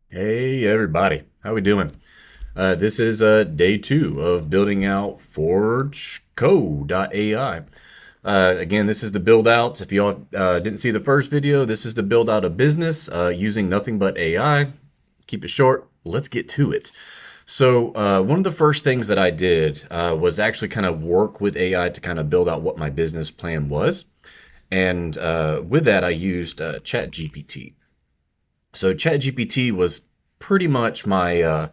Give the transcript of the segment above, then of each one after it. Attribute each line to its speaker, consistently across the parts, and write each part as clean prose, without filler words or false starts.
Speaker 1: Hey everybody, how we doing? This is day two of building out ForgeCo.ai. Again, this is the build out. If y'all didn't see the first video, this is to build out a business using nothing but AI. Keep it short. Let's get to it. So one of the first things that I did was actually kind of work with AI to kind of build out what my business plan was. And with that, I used ChatGPT. So ChatGPT was pretty much my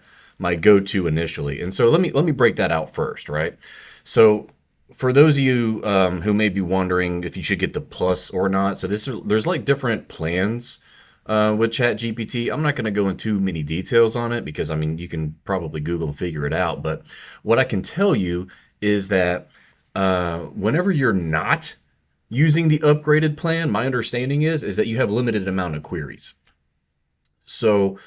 Speaker 1: go-to initially, and so let me break that out first, right? So for those of you who may be wondering if you should get the plus or not, so there's like different plans with ChatGPT. I'm not going to go into too many details on it because I mean you can probably Google and figure it out. But what I can tell you is that whenever you're not using the upgraded plan, my understanding is that you have limited amount of queries. So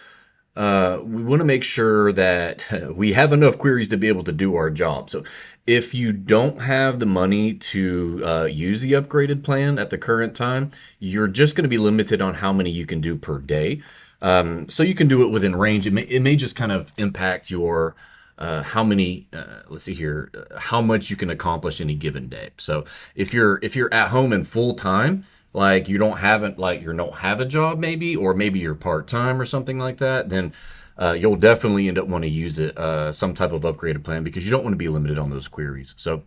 Speaker 1: we want to make sure that we have enough queries to be able to do our job. So if you don't have the money to use the upgraded plan at the current time, you're just going to be limited on how many you can do per day. So you can do it within range. It may just kind of impact your how many let's see here how much you can accomplish any given day. So if you're at home and full time, like you don't have a job maybe, or maybe you're part-time or something like that, then you'll definitely end up want to use it some type of upgraded plan because you don't want to be limited on those queries. So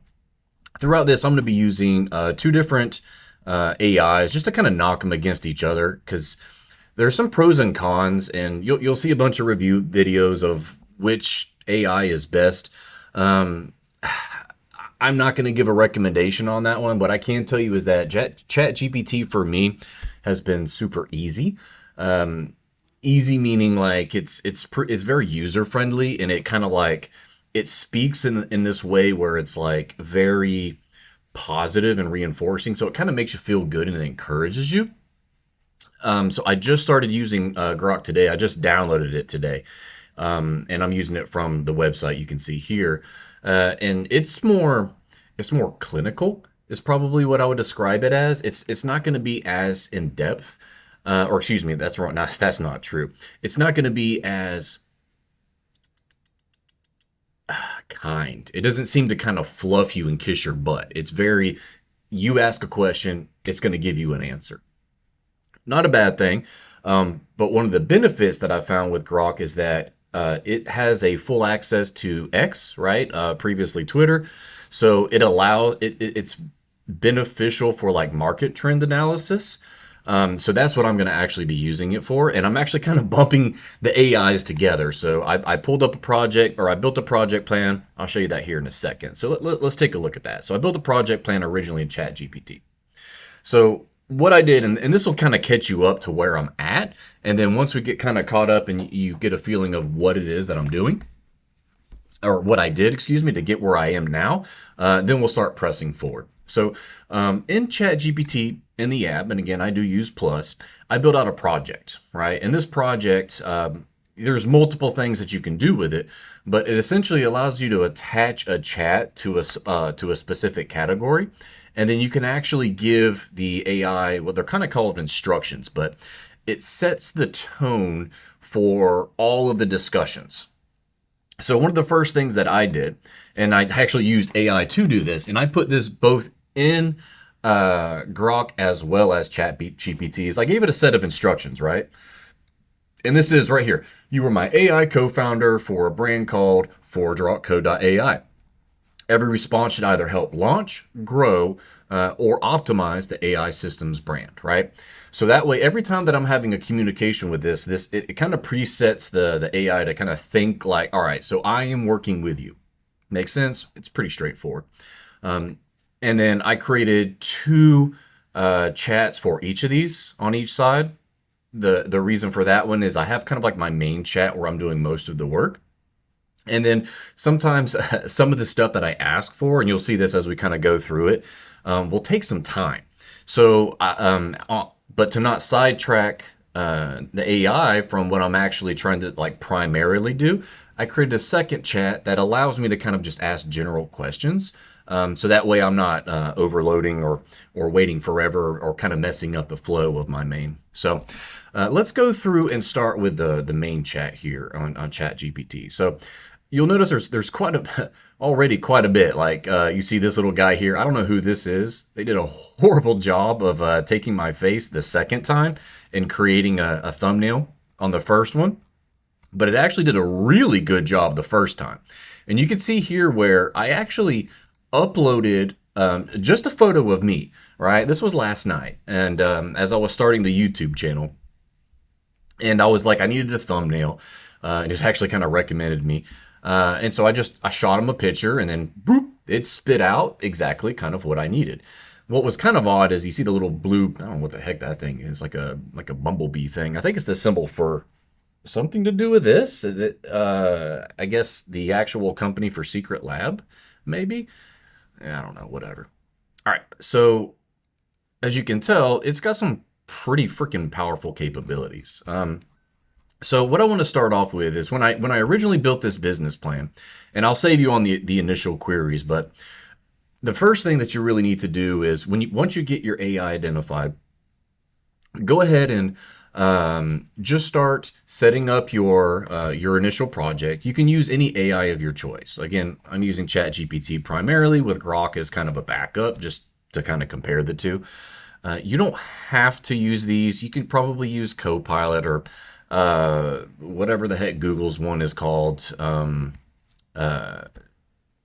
Speaker 1: throughout this, I'm going to be using two different AIs just to kind of knock them against each other because there's some pros and cons, and you'll see a bunch of review videos of which AI is best. Um, I'm not going to give a recommendation on that one. What I can tell you is that ChatGPT for me has been super easy. Easy meaning like it's very user friendly, and it kind of like it speaks in this way where it's like very positive and reinforcing. So it kind of makes you feel good and it encourages you. So I just started using Grok today. I just downloaded it today, and I'm using it from the website you can see here. And it's more clinical is probably what I would describe it as. It's not going to be as in depth, or excuse me, that's wrong. That's not true. It's not going to be as kind. It doesn't seem to kind of fluff you and kiss your butt. It's very, you ask a question, it's going to give you an answer. Not a bad thing. But one of the benefits that I found with Grok is that it has a full access to X, right? Previously Twitter. So it's beneficial for like market trend analysis. So that's what I'm going to actually be using it for. And I'm actually kind of bumping the AIs together. So I pulled up a project, or I built a project plan. I'll show you that here in a second. So let's take a look at that. So I built a project plan originally in ChatGPT. So what I did, and this will kind of catch you up to where I'm at. And then once we get kind of caught up and you get a feeling of what it is that I'm doing, or what I did, excuse me, to get where I am now, then we'll start pressing forward. So in ChatGPT, in the app, and again, I do use Plus, I built out a project, right? And this project, there's multiple things that you can do with it, but it essentially allows you to attach a chat to a specific category, and then you can actually give the AI what they're kind of called instructions, but it sets the tone for all of the discussions. So one of the first things that I did, and I actually used AI to do this, and I put this both in Grok as well as ChatGPT, is I gave it a set of instructions, right? And this is right here. You were my AI co-founder for a brand called ForgeCo.ai. Every response should either help launch, grow, or optimize the AI systems brand, right? So that way, every time that I'm having a communication with it kind of presets the AI to kind of think like, all right, so I am working with you. Makes sense? It's pretty straightforward. And then I created two chats for each of these on each side. The reason for that one is I have kind of like my main chat where I'm doing most of the work. And then sometimes some of the stuff that I ask for, and you'll see this as we kind of go through it, will take some time. So, but to not sidetrack the AI from what I'm actually trying to like primarily do, I created a second chat that allows me to kind of just ask general questions. So that way I'm not overloading or waiting forever or kind of messing up the flow of my main. So let's go through and start with the main chat here on ChatGPT. So you'll notice there's already quite a bit. Like you see this little guy here. I don't know who this is. They did a horrible job of taking my face the second time and creating a thumbnail on the first one. But it actually did a really good job the first time. And you can see here where I actually uploaded just a photo of me, right? This was last night. And as I was starting the YouTube channel, and I was like, I needed a thumbnail. And it actually kind of recommended me. And so I shot him a picture, and then boop, it spit out exactly kind of what I needed. What was kind of odd is you see the little blue, I don't know what the heck that thing is, like a bumblebee thing. I think it's the symbol for something to do with this. I guess the actual company for Secret Lab, maybe? I don't know, whatever. All right, so as you can tell, it's got some pretty freaking powerful capabilities. So what I want to start off with is when I originally built this business plan, and I'll save you on the initial queries, but the first thing that you really need to do is once you get your AI identified, go ahead and just start setting up your initial project. You can use any AI of your choice. Again, I'm using ChatGPT primarily with Grok as kind of a backup, just to kind of compare the two. You don't have to use these. You could probably use Copilot or whatever the heck Google's one is called.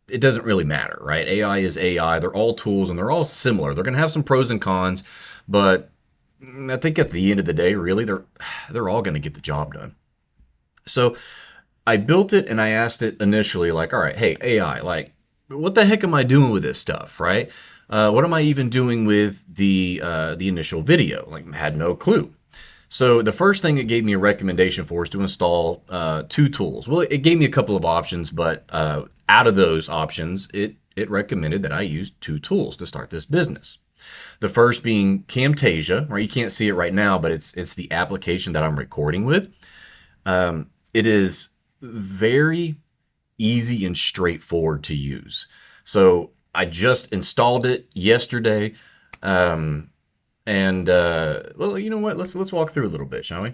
Speaker 1: It doesn't really matter, right? AI is AI. They're all tools and they're all similar. They're going to have some pros and cons, but I think at the end of the day, really, they're all going to get the job done. So I built it and I asked it initially, like, all right, hey, AI, like, what the heck am I doing with this stuff, right? What am I even doing with the initial video? Like, had no clue. So the first thing it gave me a recommendation for is to install 2 tools. Well, it gave me a couple of options, but out of those options, it recommended that I use 2 tools to start this business. The first being Camtasia, right? You can't see it right now, but it's the application that I'm recording with. It is very easy and straightforward to use. So I just installed it yesterday. Well, you know what? Let's walk through a little bit, shall we?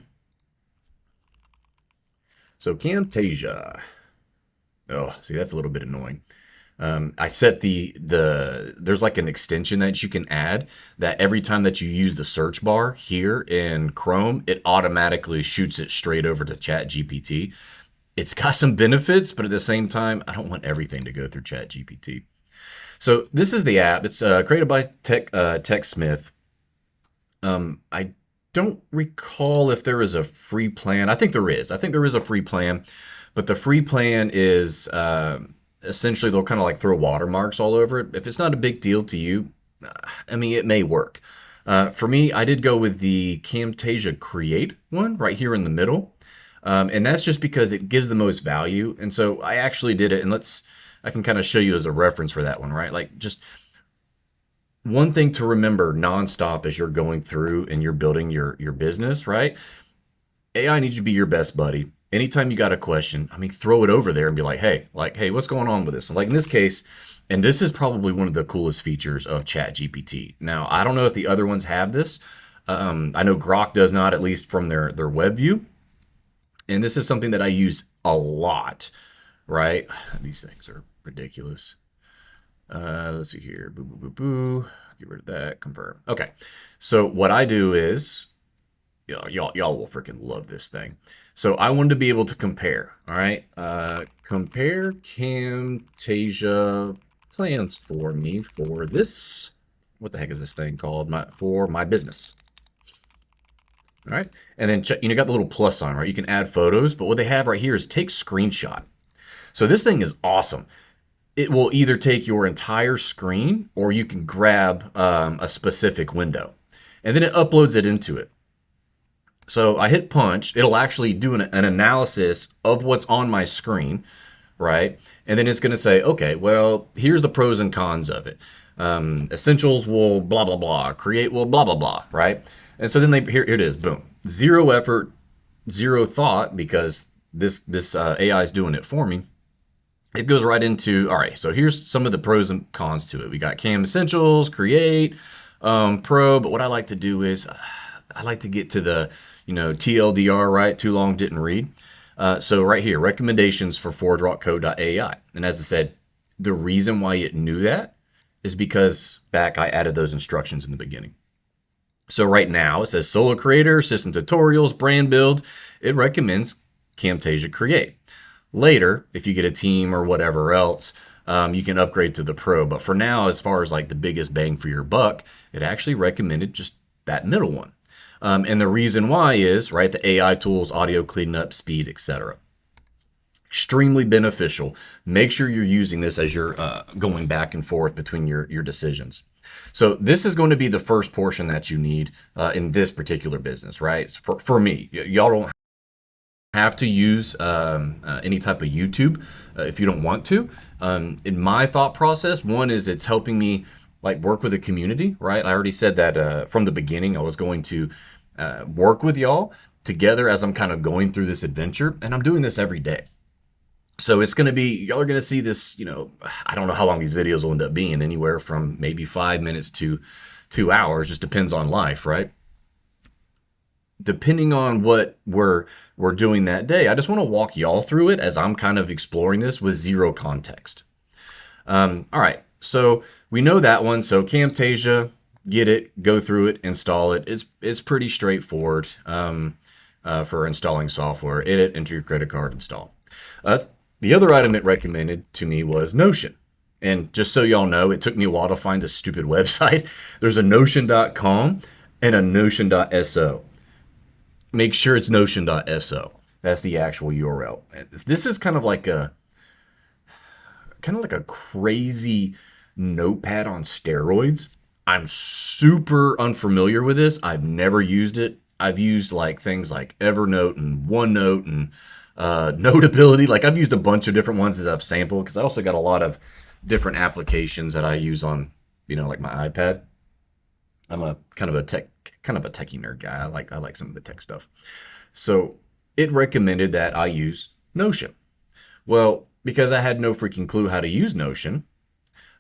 Speaker 1: So Camtasia. Oh, see, that's a little bit annoying. I set there's like an extension that you can add that every time that you use the search bar here in Chrome, it automatically shoots it straight over to ChatGPT. It's got some benefits, but at the same time, I don't want everything to go through ChatGPT. So this is the app. It's created by TechSmith. I don't recall if there is a free plan. I think there is. I think there is a free plan, but the free plan is essentially they'll kind of like throw watermarks all over it. If it's not a big deal to you, I mean, it may work. For me, I did go with the Camtasia Create one right here in the middle. And that's just because it gives the most value. And so I actually did it, and I can kind of show you as a reference for that one, right? Like just one thing to remember nonstop as you're going through and you're building your business, right? AI needs to be your best buddy. Anytime you got a question, I mean, throw it over there and be like, hey, what's going on with this? Like in this case, and this is probably one of the coolest features of ChatGPT. Now, I don't know if the other ones have this. I know Grok does not, at least from their web view. And this is something that I use a lot, right? These things are ridiculous. Let's see here. Boo, boo, boo, boo. Get rid of that. Confirm. Okay. So what I do is, y'all will freaking love this thing. So I wanted to be able to compare. All right. Compare Camtasia plans for me for this. What the heck is this thing called? For my business. All right. And then check, you got the little plus sign, right? You can add photos, but what they have right here is take screenshot. So this thing is awesome. It will either take your entire screen or you can grab a specific window and then it uploads it into it. So I hit punch, it'll actually do an analysis of what's on my screen, right? And then it's going to say, okay, well, here's the pros and cons of it. Essentials will blah, blah, blah. Create will blah, blah, blah, right? And so then here it is, boom. Zero effort, zero thought, because this AI is doing it for me. it goes right into, all right, so here's some of the pros and cons to it. We got Cam Essentials, Create, Pro, but what I like to do is I like to get to the, TLDR, right? Too long, didn't read. So right here, recommendations for ForgeCo.ai. And as I said, the reason why it knew that is because back I added those instructions in the beginning. So right now it says solo creator, system tutorials, brand build. It recommends Camtasia Create. Later, if you get a team or whatever else, you can upgrade to the Pro. But for now, as far as like the biggest bang for your buck, it actually recommended just that middle one. And the reason why is, right, the AI tools, audio cleanup, speed, etc. Extremely beneficial. Make sure you're using this as you're going back and forth between your decisions. So this is going to be the first portion that you need in this particular business, right? For me, y'all don't have to use any type of YouTube if you don't want to. In my thought process, one is it's helping me like work with a community, right? I already said that from the beginning, I was going to work with y'all together as I'm kind of going through this adventure, and I'm doing this every day. So it's going to be, y'all are going to see this, I don't know how long these videos will end up being, anywhere from maybe 5 minutes to 2 hours, just depends on life, right? Depending on what we're doing that day, I just want to walk y'all through it as I'm kind of exploring this with zero context. All right, so we know that one. So Camtasia, get it, go through it, install it. It's pretty straightforward for installing software. Edit, enter your credit card, install. The other item it recommended to me was Notion. And just so y'all know, it took me a while to find this stupid website. There's a Notion.com and a Notion.so. Make sure it's Notion.so. That's the actual URL. This is kind of like a crazy notepad on steroids. I'm super unfamiliar with this. I've never used it. I've used like things like Evernote and OneNote and Notability. Like I've used a bunch of different ones as I've sampled, because I also got a lot of different applications that I use on, like my iPad. I'm a kind of a techie nerd guy. I like some of the tech stuff. So it recommended that I use Notion. Well, because I had no freaking clue how to use Notion,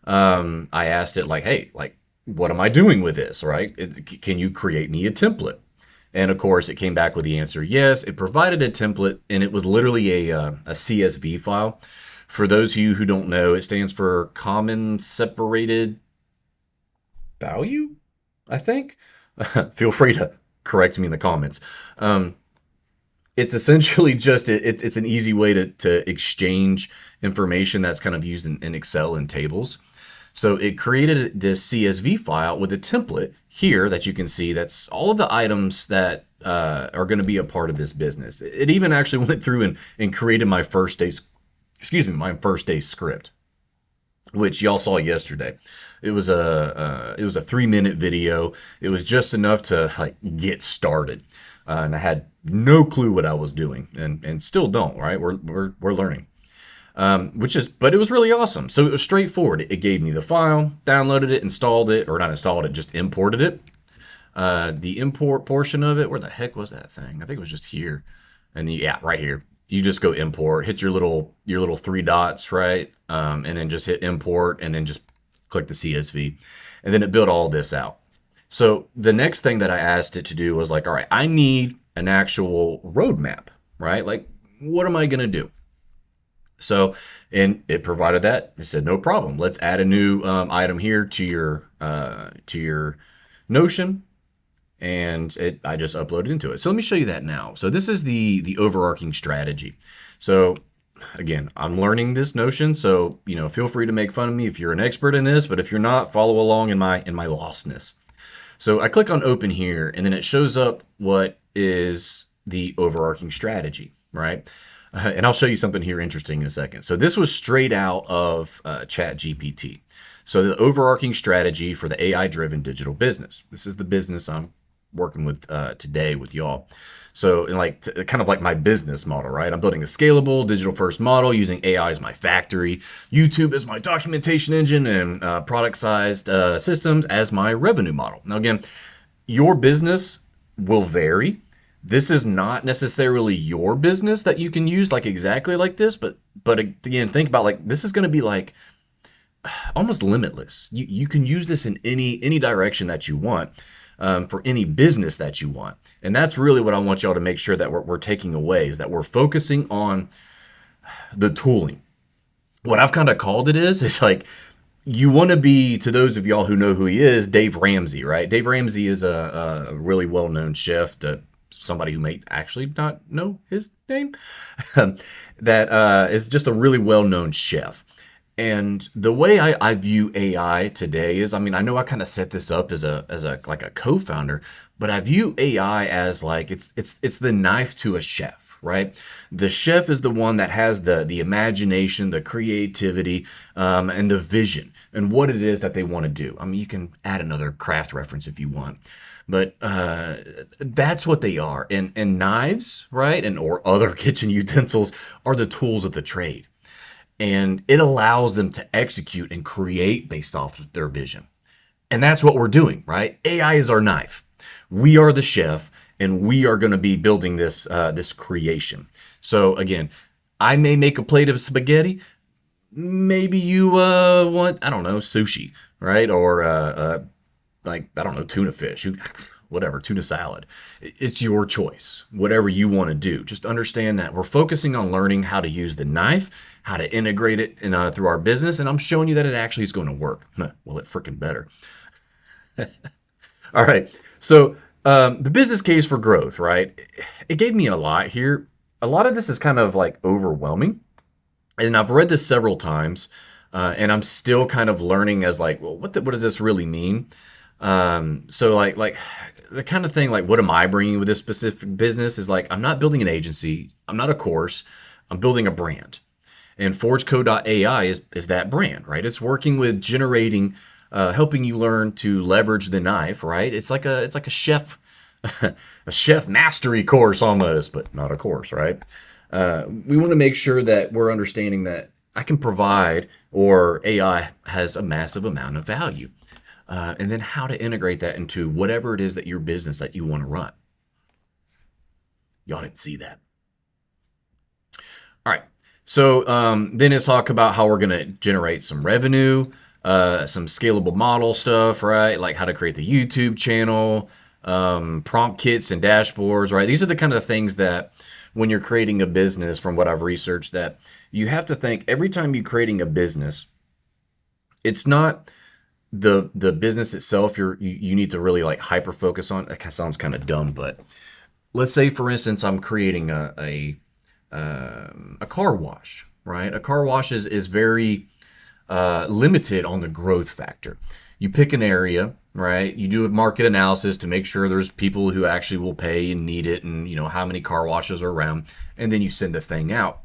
Speaker 1: I asked it like, hey, like, what am I doing with this, right? Can you create me a template? And of course, it came back with the answer, yes. It provided a template, and it was literally a CSV file. For those of you who don't know, it stands for Common Separated Value, I think. Feel free to correct me in the comments. It's essentially just, it's an easy way to exchange information that's kind of used in Excel and tables. So it created this CSV file with a template here that you can see. That's all of the items that are going to be a part of this business. It even actually went through and created my first day script, which y'all saw yesterday. It was a 3-minute video. It was just enough to like get started, and I had no clue what I was doing, and still don't. Right? We're learning. But it was really awesome. So it was straightforward. It gave me the file, downloaded it, installed it, or not installed it, just imported it. The import portion of it, where the heck was that thing? I think it was just here. And right here. You just go import, hit your little 3 dots, right? And then just hit import, and then just click the CSV. And then it built all this out. So the next thing that I asked it to do was like, all right, I need an actual roadmap, right? Like, what am I going to do? So, and it provided that. It said, no problem. Let's add a new item here to your Notion, and I just uploaded into it. So let me show you that now. So this is the overarching strategy. So again, I'm learning this Notion, so feel free to make fun of me if you're an expert in this, but if you're not, follow along in my lostness. So I click on open here, and then it shows up what is the overarching strategy, right? And I'll show you something here interesting in a second. So this was straight out of ChatGPT. So the overarching strategy for the AI-driven digital business. This is the business I'm working with today with y'all. So kind of like my business model, right? I'm building a scalable digital-first model using AI as my factory, YouTube as my documentation engine, and product-sized systems as my revenue model. Now again, your business will vary. This is not necessarily your business that you can use like exactly like this, but again, think about like this is going to be like almost limitless. You can use this in any direction that you want, for any business that you want. And that's really what I want y'all to make sure that we're taking away, is that we're focusing on the tooling. What I've kind of called it is like, you want to be, to those of y'all who know who he is, Dave Ramsey, right? Dave Ramsey is a really well-known chef, to somebody who may actually not know his name, that is just a really well-known chef. And the way I view AI today is, I mean, I know I kind of set this up as a like a co-founder, but I view AI as like it's the knife to a chef, right? The chef is the one that has the imagination, the creativity, and the vision, and what it is that they want to do. I mean, you can add another craft reference if you want, but that's what they are. And knives, right, and or other kitchen utensils are the tools of the trade. And it allows them to execute and create based off of their vision. And that's what we're doing, right? AI is our knife. We are the chef, and we are going to be building this creation. So again, I may make a plate of spaghetti. Maybe you want, I don't know, sushi, right? Or like, I don't know, tuna fish, whatever, tuna salad. It's your choice, whatever you want to do. Just understand that we're focusing on learning how to use the knife, how to integrate it through our business, and I'm showing you that it actually is going to work. Well, it freaking better. All right, so the business case for growth, right? It gave me a lot here. A lot of this is kind of like overwhelming, and I've read this several times, and I'm still kind of learning as like, well, what does this really mean? So like the kind of thing, like, what am I bringing with this specific business is like, I'm not building an agency. I'm not a course. I'm building a brand. And ForgeCo.ai is that brand, right? It's working with generating, helping you learn to leverage the knife, right? It's like a chef, a chef mastery course almost, but not a course, right? We want to make sure that we're understanding that I can provide, or AI has a massive amount of value. And then how to integrate that into whatever it is that your business that you want to run. Y'all didn't see that. All right. So then let's talk about how we're going to generate some revenue, some scalable model stuff, right? Like how to create the YouTube channel, prompt kits and dashboards, right? These are the kind of things that when you're creating a business, from what I've researched, that you have to think every time you're creating a business, it's not the business itself you need to really like hyper focus on. That sounds kind of dumb, but let's say, for instance, I'm creating a car wash, right? A car wash is very limited on the growth factor. You pick an area, right? You do a market analysis to make sure there's people who actually will pay and need it, and you know how many car washes are around, and then you send the thing out.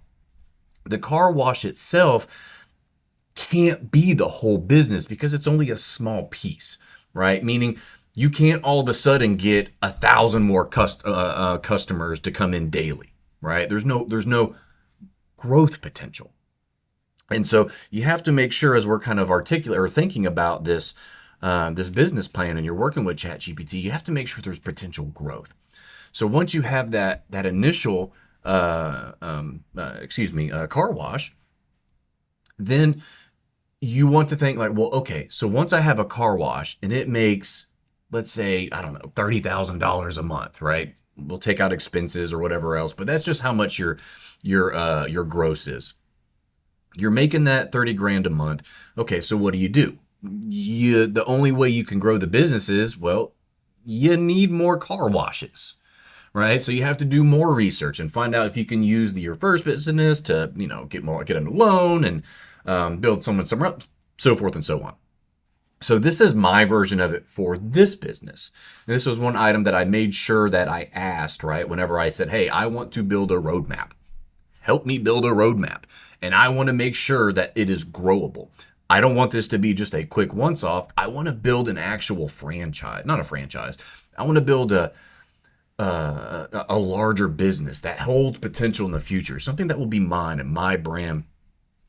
Speaker 1: The car wash itself can't be the whole business because it's only a small piece, right? Meaning you can't all of a sudden get 1,000 more customers to come in daily, right? There's no growth potential. And so you have to make sure, as we're kind of articulate or thinking about this business plan, and you're working with ChatGPT, you have to make sure there's potential growth. So once you have that initial car wash, then you want to think like, well, okay, so once I have a car wash and it makes, let's say, I don't know, $30,000 a month, right? We'll take out expenses or whatever else, but that's just how much your gross is. You're making that 30 grand a month. Okay, so what do? The only way you can grow the business is, well, you need more car washes, right? So you have to do more research and find out if you can use your first business to, get a loan and build someone somewhere else, so forth and so on. So this is my version of it for this business. And this was one item that I made sure that I asked, right? Whenever I said, hey, I want to build a roadmap. Help me build a roadmap. And I want to make sure that it is growable. I don't want this to be just a quick once-off. I want to build an actual franchise, not a franchise. I want to build a larger business that holds potential in the future, something that will be mine and my brand.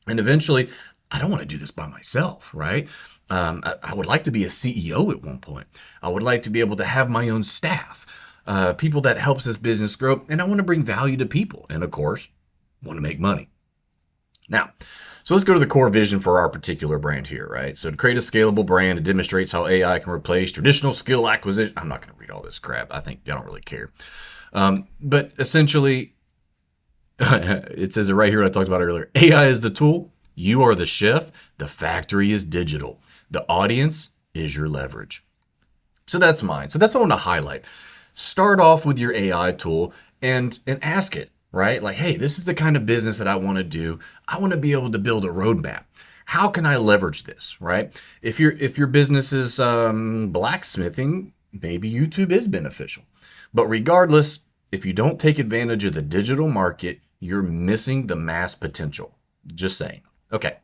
Speaker 1: And eventually, I don't want to do this by myself, right? I would like to be a CEO at one point. I would like to be able to have my own staff. people that helps this business grow, and I want to bring value to people, and of course, want to make money. Now, so let's go to the core vision for our particular brand here, right? So to create a scalable brand, it demonstrates how AI can replace traditional skill acquisition. I'm not going to read all this crap. I think I don't really care. But essentially, it says it right here what I talked about earlier. AI is the tool. You are the chef. The factory is digital. The audience is your leverage. So that's mine. So that's what I want to highlight. Start off with your AI tool and ask it, right? Like, hey, this is the kind of business that I want to do. I want to be able to build a roadmap. How can I leverage this, right? If your business is blacksmithing, maybe YouTube is beneficial. But regardless, if you don't take advantage of the digital market, you're missing the mass potential. Just saying. Okay.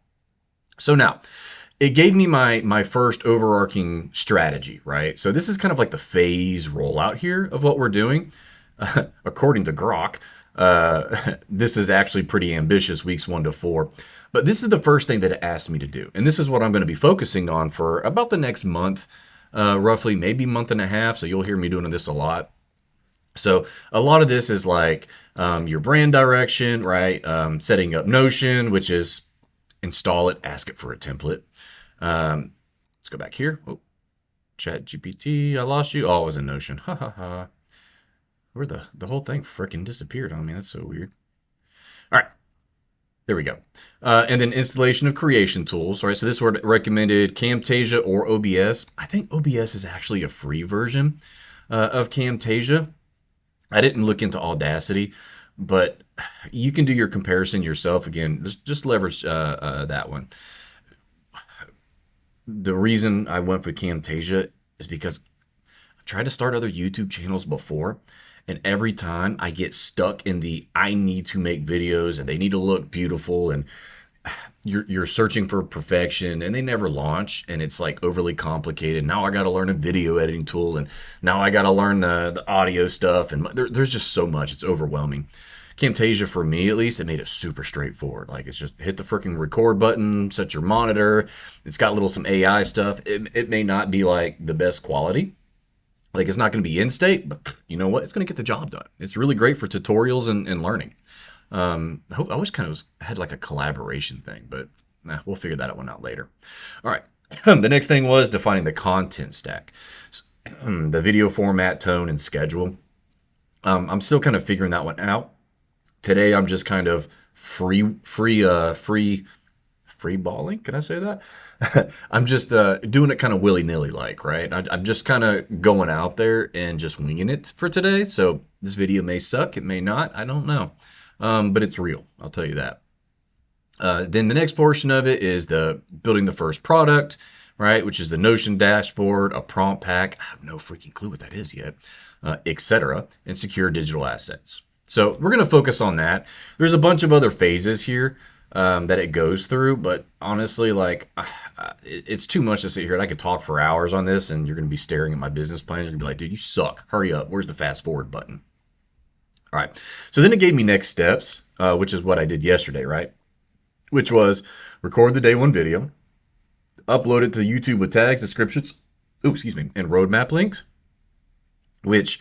Speaker 1: So now, it gave me my first overarching strategy, right? So this is kind of like the phase rollout here of what we're doing. According to Grok, this is actually pretty ambitious, weeks 1 to 4. But this is the first thing that it asked me to do. And this is what I'm going to be focusing on for about the next month, roughly, maybe month and a half. So you'll hear me doing this a lot. So a lot of this is like your brand direction, right? Setting up Notion, which is install it, ask it for a template. Let's go back here. Oh, ChatGPT, I lost you. Oh, it was in Notion. Ha ha ha. Where the whole thing freaking disappeared on me. That's so weird. All right. There we go. And then installation of creation tools, right? So this word recommended Camtasia or OBS. I think OBS is actually a free version of Camtasia. I didn't look into Audacity, but you can do your comparison yourself. Again, just leverage that one. The reason I went for Camtasia is because I've tried to start other YouTube channels before, and every time I get stuck in the I need to make videos and they need to look beautiful, and you're searching for perfection, and they never launch, and it's like overly complicated. Now I got to learn a video editing tool, and now I got to learn the audio stuff, and there's just so much. It's overwhelming. Camtasia, for me at least, it made it super straightforward. Like, it's just hit the freaking record button, set your monitor. It's got some AI stuff. It may not be like the best quality. Like, it's not going to be in-state, but you know what? It's going to get the job done. It's really great for tutorials and learning. I wish kind of had like a collaboration thing, but we'll figure that one out later. All right. The next thing was defining the content stack, the video format, tone, and schedule. I'm still kind of figuring that one out. Today, I'm just kind of free balling. Can I say that? I'm just doing it kind of willy-nilly like, right? I'm just kind of going out there and just winging it for today. So this video may suck. It may not. I don't know. But it's real. I'll tell you that. Then the next portion of it is the building the first product, right? Which is the Notion dashboard, a prompt pack. I have no freaking clue what that is yet, etc. And secure digital assets. So we're going to focus on that. There's a bunch of other phases here that it goes through, but honestly, like, it's too much to sit here. And I could talk for hours on this, and you're going to be staring at my business plan. You're going to be like, dude, you suck. Hurry up. Where's the fast forward button? All right. So then it gave me next steps, which is what I did yesterday, right? Which was record the day one video, upload it to YouTube with tags, descriptions, and roadmap links, which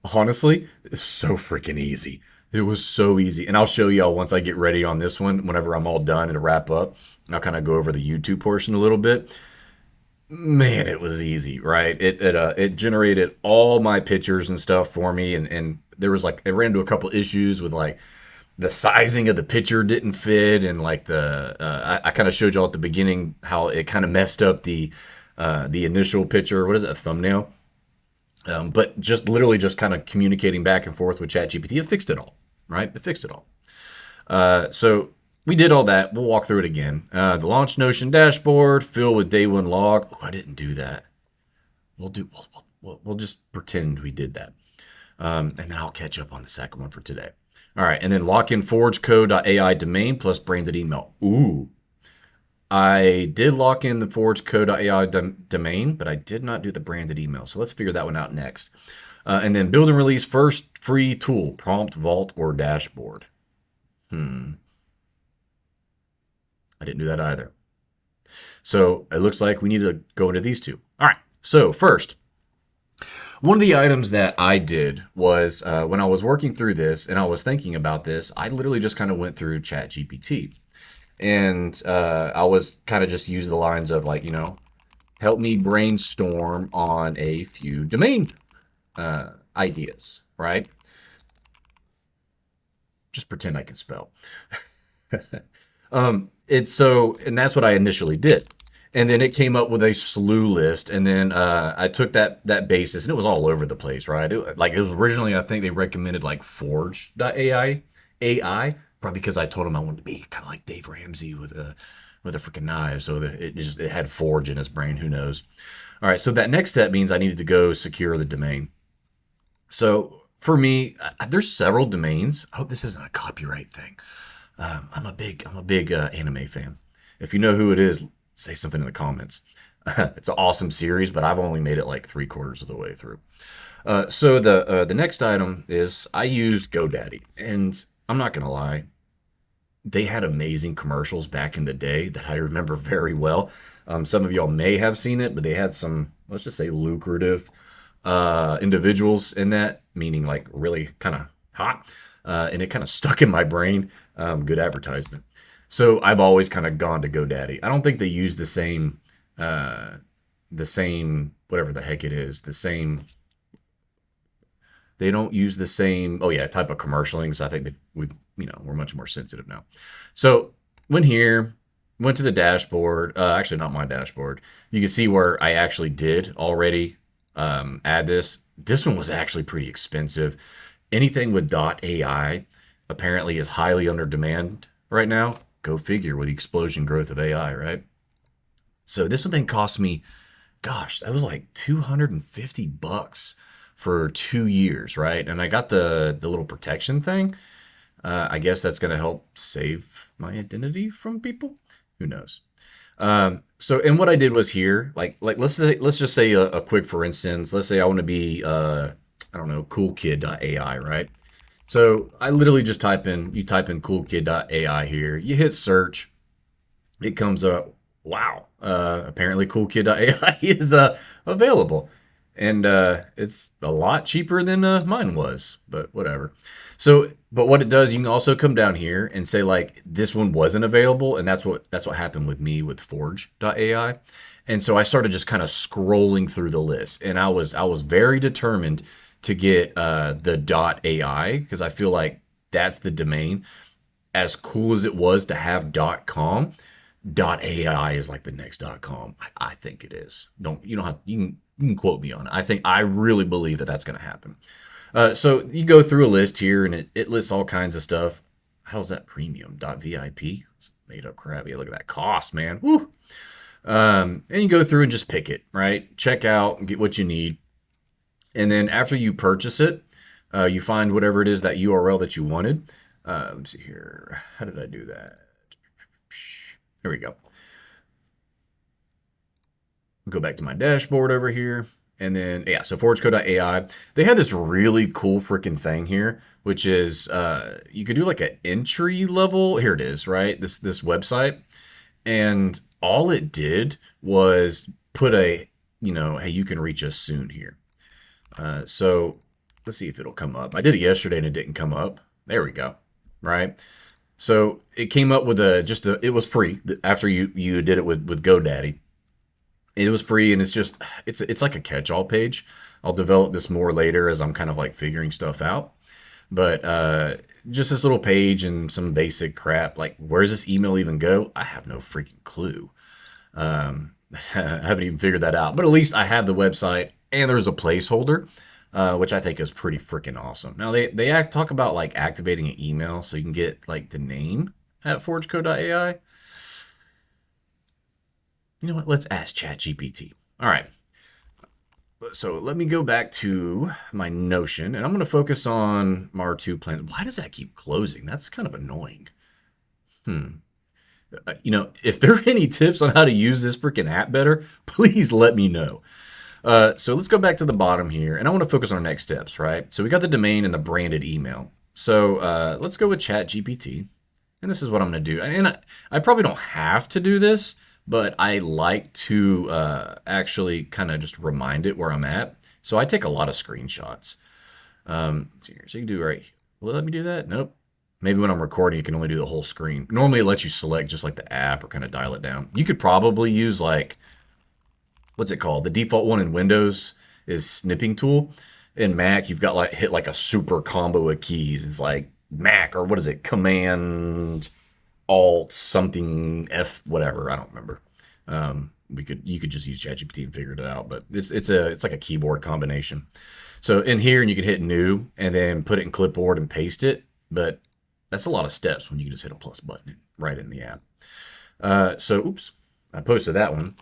Speaker 1: honestly, it's so freaking easy. It was so easy. And I'll show y'all once I get ready on this one, whenever I'm all done and to wrap up. I'll kind of go over the YouTube portion a little bit. Man, it was easy, right? It generated all my pictures and stuff for me. And there was like, it ran into a couple issues with like the sizing of the picture didn't fit. And like I kind of showed y'all at the beginning how it kind of messed up the initial picture. What is it? A thumbnail? But just literally just kind of communicating back and forth with ChatGPT, it fixed it all, right? It fixed it all. So we did all that. We'll walk through it again. The launch Notion dashboard, fill with day one log. Oh, I didn't do that. We'll just pretend we did that. And then I'll catch up on the second one for today. All right. And then lock in ForgeCo.ai domain plus branded email. Ooh. I did lock in the ForgeCo.ai domain, but I did not do the branded email. So let's figure that one out next. And then build and release first free tool, prompt, vault, or dashboard. I didn't do that either. So it looks like we need to go into these two. All right. So first, One of the items that I did was when I was working through this and I was thinking about this, I literally just kind of went through ChatGPT. And I was kind of just used the lines of like, help me brainstorm on a few domain ideas, right? Just pretend I can spell. It's so, and that's what I initially did. And then it came up with a slew list, and then I took that basis, and it was all over the place, right? Like it was originally, I think they recommended like Forge.ai, probably because I told them I wanted to be kind of like Dave Ramsey with a freaking knife, so that it had Forge in his brain. Who knows? All right, so that next step means I needed to go secure the domain. So for me, there's several domains. I hope this isn't a copyright thing. I'm a big anime fan. If you know who it is, say something in the comments. It's an awesome series, but I've only made it like 3/4 of the way through. So the next item is I use GoDaddy, and I'm not gonna lie, they had amazing commercials back in the day that I remember very well. Some of y'all may have seen it, but they had some, let's just say, lucrative individuals in that, meaning like really kind of hot, and it kind of stuck in my brain. Good advertisement. So I've always kind of gone to GoDaddy. I don't think they use the same whatever the heck it is, the same. They don't use the same. Oh yeah, type of commercialing. So I think we're much more sensitive now. So went here, went to the dashboard. Actually, not my dashboard. You can see where I actually did already add this. This one was actually pretty expensive. Anything with .ai apparently is highly under demand right now. Go figure with the explosion growth of AI, right? So this one thing cost me, gosh, that was like $250 for 2 years, right? And I got the little protection thing. I guess that's gonna help save my identity from people. Who knows? So and what I did was here, like let's just say a quick for instance. Let's say I want to be I don't know, coolkid.ai, right? So I literally just you type in coolkid.ai here, you hit search, it comes up, wow, apparently coolkid.ai is available. And it's a lot cheaper than mine was, but whatever. So, but what it does, you can also come down here and say like this one wasn't available, and that's what happened with me with Forge.ai. And so I started just kind of scrolling through the list, and I was very determined to get the .ai because I feel like that's the domain. As cool as it was to have .com, .ai is like the next .com. I think it is. You can quote me on it. I really believe that that's going to happen. So you go through a list here, and it lists all kinds of stuff. How's that premium .vip? It's made up crap. Yeah, look at that cost, man. Woo. And you go through and just pick it, right? Check out and get what you need. And then after you purchase it, you find whatever it is, that URL that you wanted. Let's see here. How did I do that? There we go. Go back to my dashboard over here. And then, yeah, so ForgeCo.ai, they had this really cool freaking thing here, which is you could do like an entry level. Here it is, right? This website. And all it did was put hey, you can reach us soon here. So let's see if it'll come up. I did it yesterday and it didn't come up. There we go. Right. So it came up with it was free after you did it with GoDaddy. It was free, and it's like a catch-all page. I'll develop this more later as I'm kind of like figuring stuff out. But just this little page and some basic crap. Like, where does this email even go? I have no freaking clue. I haven't even figured that out. But at least I have the website, and there's a placeholder, which I think is pretty freaking awesome. Now they talk about like activating an email so you can get like the name at ForgeCo.ai. You know what? Let's ask ChatGPT. All right. So let me go back to my Notion, and I'm going to focus on MAR2 plan. Why does that keep closing? That's kind of annoying. If there are any tips on how to use this freaking app better, please let me know. So let's go back to the bottom here, and I want to focus on our next steps, right? So we got the domain and the branded email. So let's go with ChatGPT, and this is what I'm going to do. And I probably don't have to do this, but I like to actually kind of just remind it where I'm at. So I take a lot of screenshots. Let's see here. So you can do right. Will it let me do that? Nope. Maybe when I'm recording, you can only do the whole screen. Normally, it lets you select just like the app or kind of dial it down. You could probably use like, what's it called? The default one in Windows is snipping tool. In Mac, you've got like hit like a super combo of keys. It's like Mac or what is it? Command Alt something F whatever. I don't remember. You could just use ChatGPT and figure it out, but it's like a keyboard combination. So in here, and you can hit new and then put it in clipboard and paste it. But that's a lot of steps when you can just hit a plus button right in the app. Oops, I posted that one.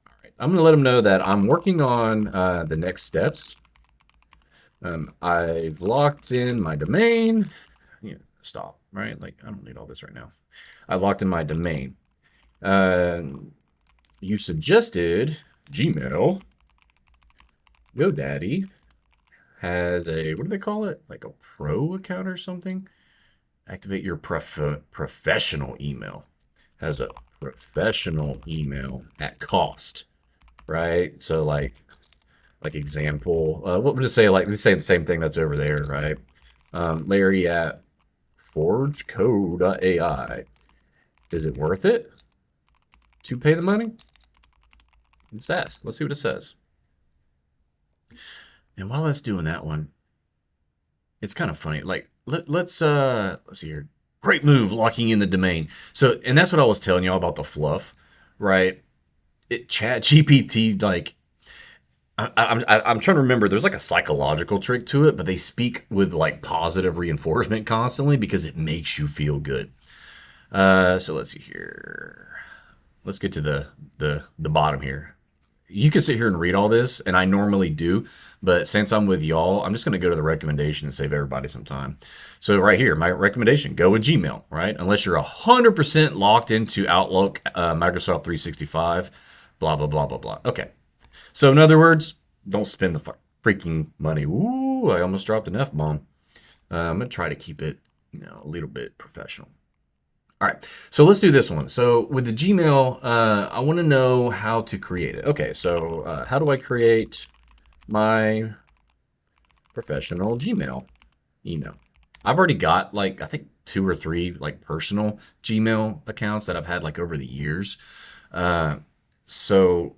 Speaker 1: All right, I'm gonna let them know that I'm working on the next steps. I've locked in my domain. Stop, right? Like, I don't need all this right now. I locked in my domain. You suggested Gmail. GoDaddy has a, what do they call it? Like a pro account or something? Activate your professional email. Has a professional email at cost, right? So like example, what would it say? Like, we say the same thing that's over there, right? Larry at ForgeCo.ai. Is it worth it to pay the money? Let's ask. Let's see what it says. And while that's doing that one, it's kind of funny. Like, let's see here. Great move, locking in the domain. So, and that's what I was telling y'all about the fluff, right? ChatGPT, like, I'm trying to remember. There's like a psychological trick to it, but they speak with like positive reinforcement constantly because it makes you feel good. So let's see here. Let's get to the bottom here. You can sit here and read all this, and I normally do, but since I'm with y'all, I'm just going to go to the recommendation and save everybody some time. So right here, my recommendation, go with Gmail, right? Unless you're 100% locked into Outlook, Microsoft 365, blah, blah, blah, blah, blah. Okay. So in other words, don't spend the freaking money. Ooh, I almost dropped an F-bomb. I'm going to try to keep it, a little bit professional. All right, so let's do this one. So with the Gmail, I want to know how to create it. Okay, so how do I create my professional Gmail email? I've already got like, I think 2 or 3 like personal Gmail accounts that I've had like over the years. So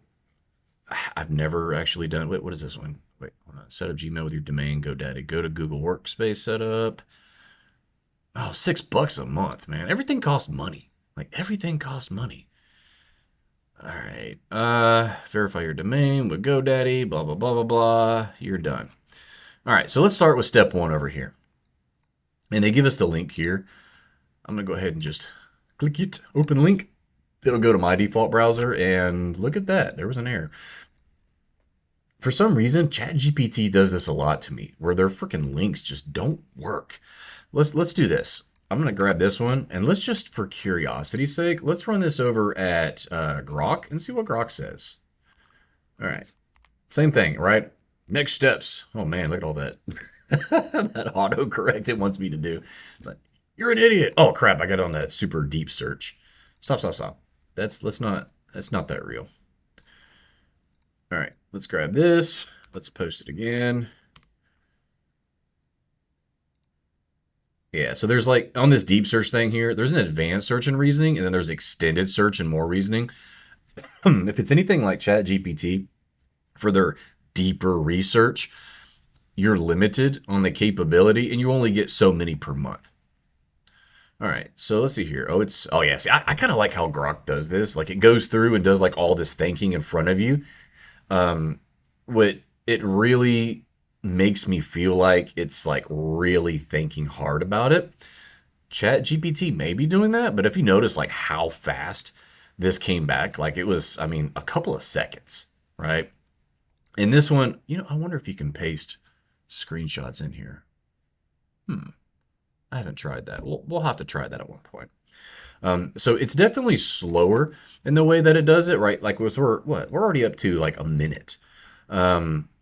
Speaker 1: I've never actually done, wait, what is this one? Wait, hold on. Set up Gmail with your domain, GoDaddy. Go to Google Workspace setup. Oh, $6 a month, man. Everything costs money. Like, everything costs money. All right. Verify your domain with GoDaddy, blah, blah, blah, blah, blah. You're done. All right, so let's start with step 1 over here. And they give us the link here. I'm going to go ahead and just click it, open link. It'll go to my default browser, and look at that. There was an error. For some reason, ChatGPT does this a lot to me, where their freaking links just don't work. Let's do this. I'm going to grab this one, and let's just, for curiosity's sake, let's run this over at Grok and see what Grok says. All right. Same thing, right? Next steps. Oh, man, look at all that. That autocorrect it wants me to do. It's like, you're an idiot. Oh, crap. I got on that super deep search. Stop. That's not that real. All right. Let's grab this. Let's post it again. Yeah, so there's like, on this deep search thing here, there's an advanced search and reasoning, and then there's extended search and more reasoning. If it's anything like ChatGPT, for their deeper research, you're limited on the capability, and you only get so many per month. All right, so let's see here. Oh yeah, see, I kind of like how Grok does this. Like, it goes through and does like all this thinking in front of you. What it really makes me feel like it's like really thinking hard about it. ChatGPT may be doing that, but if you notice like how fast this came back, like it was, I mean, a couple of seconds, right? And this one, I wonder if you can paste screenshots in here. I haven't tried that. We'll have to try that at one point. So it's definitely slower in the way that it does it, right? Like we're already up to like a minute.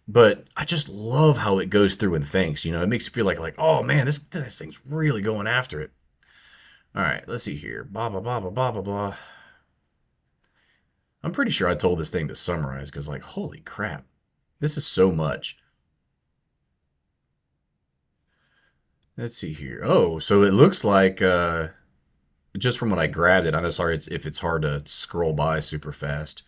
Speaker 1: But I just love how it goes through and thinks. It makes you feel like, oh man, this thing's really going after it. All right, let's see here. Blah blah blah blah blah blah blah. I'm pretty sure I told this thing to summarize because, like, holy crap, this is so much. Let's see here. Oh, so it looks like just from when I grabbed it, I'm sorry if it's hard to scroll by super fast.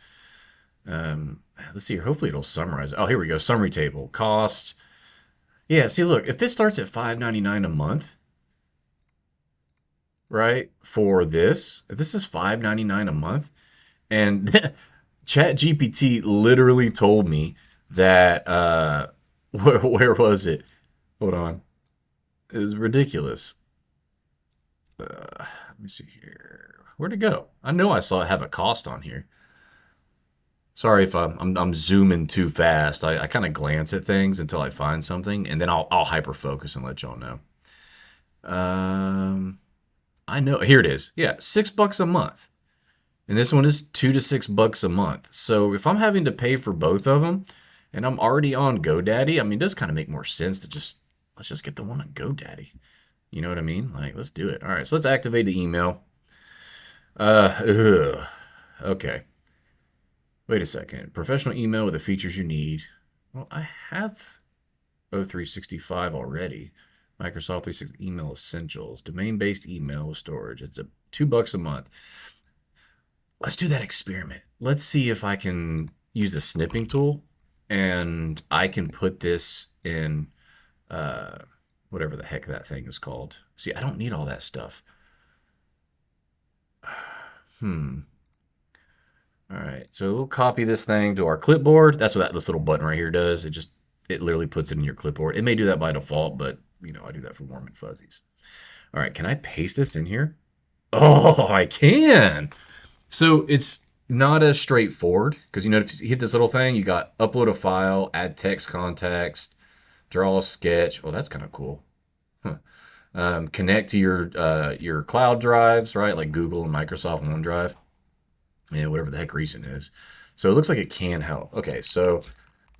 Speaker 1: Let's see here. Hopefully it'll summarize. Oh, here we go. Summary table. Cost. Yeah, see, look, if this starts at $5.99 a month, right, for this, if this is $5.99 a month, and ChatGPT literally told me that, where was it? Hold on. It was ridiculous. Let me see here. Where'd it go? I know I saw it have a cost on here. Sorry if I'm zooming too fast. I kind of glance at things until I find something, and then I'll hyper focus and let y'all know. I know here it is. Yeah, $6 a month, and this one is $2 to $6 a month. So if I'm having to pay for both of them, and I'm already on GoDaddy, I mean, it does kind of make more sense to let's just get the one on GoDaddy. You know what I mean? Like, let's do it. All right, so let's activate the email. Okay. Wait a second. Professional email with the features you need. Well, I have O365 already. Microsoft 365 Email Essentials. Domain-based email with storage. It's $2 a month. Let's do that experiment. Let's see if I can use the snipping tool and I can put this in whatever the heck that thing is called. See, I don't need all that stuff. All right, so we'll copy this thing to our clipboard. That's what this little button right here does. It literally puts it in your clipboard. It may do that by default, but you know, I do that for warm and fuzzies. All right, can I paste this in here? Oh, I can. So it's not as straightforward because, you know, if you hit this little thing, you got upload a file, add text context, draw a sketch. Oh, that's kind of cool. Huh. Connect to your cloud drives, right? Like Google and Microsoft OneDrive. Yeah, whatever the heck recent is. So it looks like it can help. Okay, so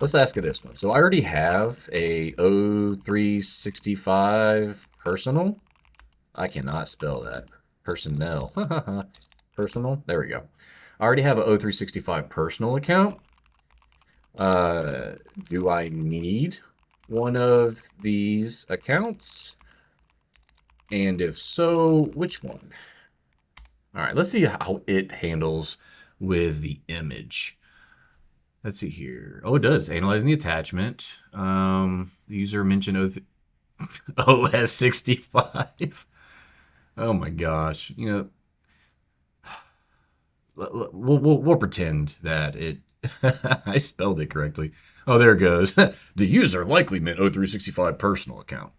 Speaker 1: let's ask it this one. So I already have a O365 personal. I cannot spell that. Personnel. Personal. There we go. I already have an O365 personal account. Do I need one of these accounts? And if so, which one? All right, let's see how it handles with the image. Let's see here. Oh, it does. Analyzing the attachment. The user mentioned OS 65. Oh my gosh. You know, we'll pretend that it I spelled it correctly. Oh, there it goes. The user likely meant O365 personal account.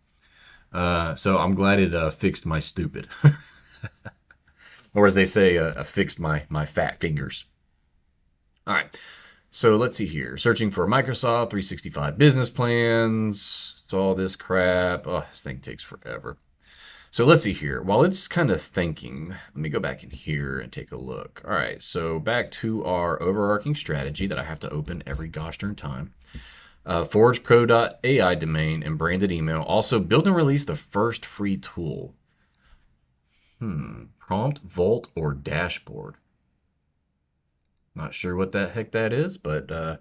Speaker 1: So I'm glad it fixed my stupid. Or as they say, fixed my fat fingers. All right, so let's see here. Searching for Microsoft 365 business plans. It's all this crap. Oh, this thing takes forever. So let's see here. While it's kind of thinking, let me go back in here and take a look. All right, so back to our overarching strategy that I have to open every gosh darn time. ForgeCo.ai domain and branded email. Also build and release the first free tool. Prompt, Vault, or Dashboard. Not sure what the heck that is, but I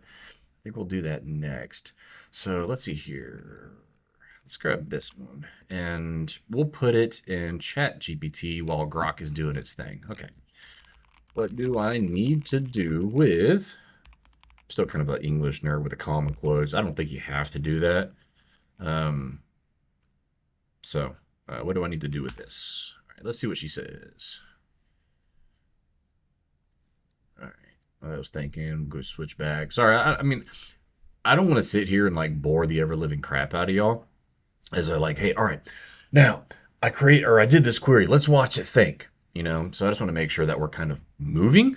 Speaker 1: think we'll do that next. So let's see here. Let's grab this one, and we'll put it in ChatGPT while Grok is doing its thing. Okay. What do I need to do with... I'm still kind of an English nerd with the common quotes. I don't think you have to do that. What do I need to do with this? Let's see what she says. All right. I was thinking, go switch back. Sorry, I mean, I don't want to sit here and like bore the ever living crap out of y'all. As they're like, hey, all right, now I did this query. Let's watch it think. You know, so I just want to make sure that we're kind of moving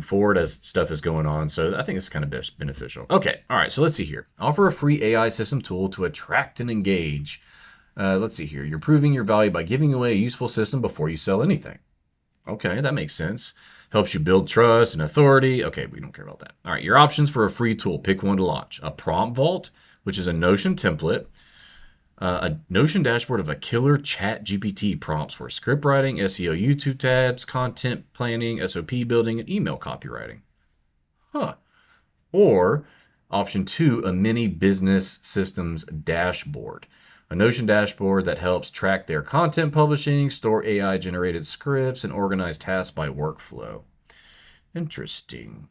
Speaker 1: forward as stuff is going on. So I think it's kind of beneficial. Okay, all right. So let's see here. Offer a free AI system tool to attract and engage. Let's see here. You're proving your value by giving away a useful system before you sell anything. Okay, that makes sense. Helps you build trust and authority. Okay, we don't care about that. All right, your options for a free tool. Pick one to launch. A prompt vault, which is a Notion template. A Notion dashboard of a killer ChatGPT prompts for script writing, SEO, YouTube tabs, content planning, SOP building, and email copywriting. Huh. Or option 2, a mini business systems dashboard. A Notion dashboard that helps track their content publishing, store AI-generated scripts, and organize tasks by workflow. Interesting.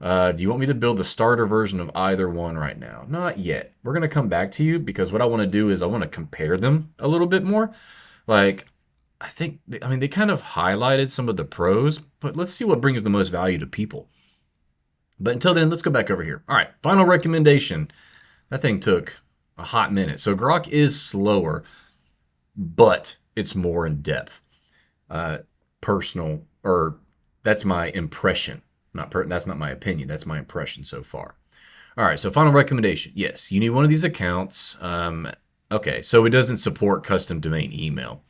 Speaker 1: Do you want me to build the starter version of either one right now? Not yet. We're going to come back to you because what I want to do is I want to compare them a little bit more. Like, I mean, they kind of highlighted some of the pros, but let's see what brings the most value to people. But until then, let's go back over here. All right, final recommendation. That thing took a hot minute. So Grok is slower, but it's more in depth. Personal, or that's my impression. That's not my opinion. That's my impression so far. All right, so final recommendation. Yes, you need one of these accounts. Okay, so it doesn't support custom domain email.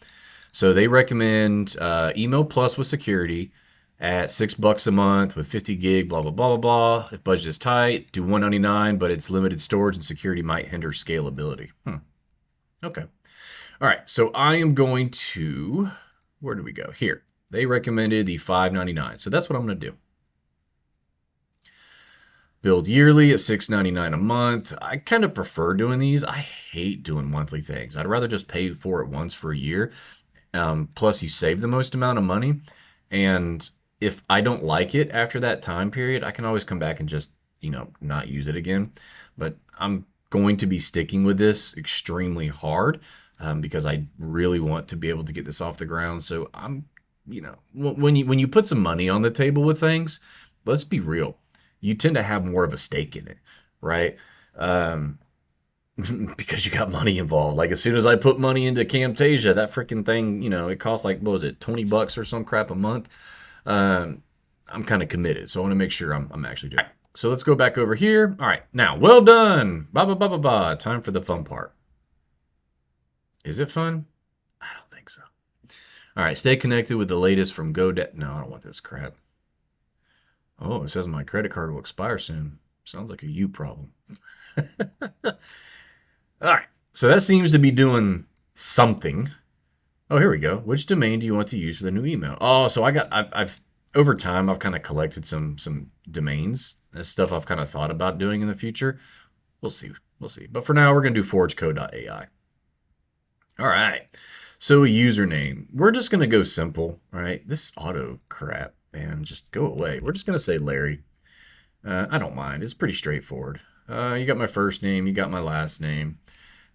Speaker 1: So they recommend Email Plus with security at $6 a month with 50 gig, blah, blah, blah, blah, blah. If budget is tight, do $199, but it's limited storage and security might hinder scalability. Okay. All right, so I am going to, where do we go? Here. They recommended the $599. So that's what I'm going to do. Build yearly at $6.99 a month. I kind of prefer doing these. I hate doing monthly things. I'd rather just pay for it once for a year. Plus, you save the most amount of money. And if I don't like it after that time period, I can always come back and just, not use it again. But I'm going to be sticking with this extremely hard because I really want to be able to get this off the ground. So I'm, when you put some money on the table with things, let's be real. You tend to have more of a stake in it, right? Because you got money involved. Like as soon as I put money into Camtasia, that freaking thing, it costs like, what was it, $20 or some crap a month. I'm kind of committed, so I want to make sure I'm actually doing it. So let's go back over here. All right, now, well done. Ba ba ba ba ba. Time for the fun part. Is it fun? I don't think so. All right, stay connected with the latest from GoDaddy. No, I don't want this crap. Oh, it says my credit card will expire soon. Sounds like a you problem. All right, so that seems to be doing something. Oh, here we go. Which domain do you want to use for the new email? Oh, so I've over time I've kind of collected some domains. That's stuff I've kind of thought about doing in the future. We'll see. But for now, we're gonna do ForgeCo.ai. All right. So a username. We're just gonna go simple. All right. This auto crap, man, just go away. We're just gonna say Larry. I don't mind. It's pretty straightforward. You got my first name. You got my last name.